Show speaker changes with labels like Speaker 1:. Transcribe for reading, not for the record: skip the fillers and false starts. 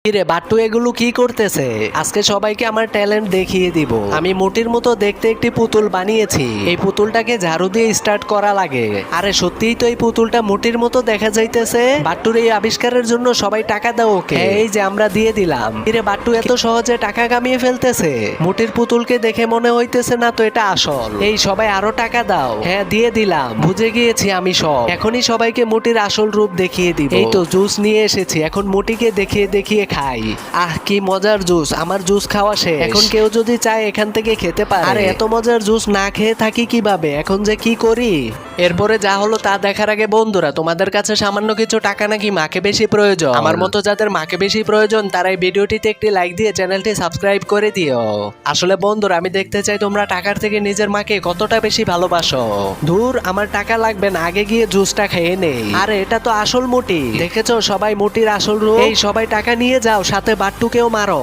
Speaker 1: কিরে বাট্টু এগুলো কি করতেছে? আজকে সবাইকে আমার ট্যালেন্ট দেখিয়ে দিব। আমি মোটির মতো দেখতে একটি পুতুল বানিয়েছি। এই পুতুলটাকে ঝাড়ু দিয়ে স্টার্ট করা লাগে। আরে সত্যিই তো এই পুতুলটা মোটির মতো দেখা যাইতেছে। বাট্টুর এই আবিষ্কারের জন্য সবাই টাকা দাও ওকে। এই যে আমরা দিয়ে দিলাম। কিরে বাট্টু এত সহজে টাকা কামিয়ে ফেলতেছে? মোটির পুতুলকে দেখে মনে হইতেছে না তো এটা আসল। এই সবাই আরো টাকা দাও। হ্যাঁ দিয়ে দিলাম, বুঝে গিয়েছি আমি সব। এখনই সবাইকে মোটির আসল রূপ দেখিয়ে দিব। এই তো জুস নিয়ে এসেছি, এখন মোটিকে দেখিয়ে দেখিয়ে খাই। আহ কি মজার জুস, আমার জুস খাওয়া শেষ। এখন কেউ যদি চায় এখান থেকে খেতে পারে। আরে এত মজার জুস না খেয়ে থাকি কিভাবে, এখন যে কি করি। এরপরে যা হলো তা দেখার আগে বন্ধুরা, তোমাদের কাছে সামান্য কিছু টাকা নাকি মাকে বেশি প্রয়োজন। আমার মতো যাদের মাকে বেশি প্রয়োজন তারা এই ভিডিওটিতে একটি লাইক দিয়ে চ্যানেলটি সাবস্ক্রাইব করে দিও। আসলে বন্ধুরা আমি দেখতে চাই তোমরা টাকার থেকে নিজের মাকে কতটা বেশি ভালোবাসো। ধুর আমার টাকা লাগবে না, আগে গিয়ে জুসটা খেয়ে নেই। আরে এটা তো আসল মোটি, দেখেছো সবাই মোটির আসল রূপ। এই সবাই টাকা নিয়ে যাও, সাথে বাট্টুকেও মারো।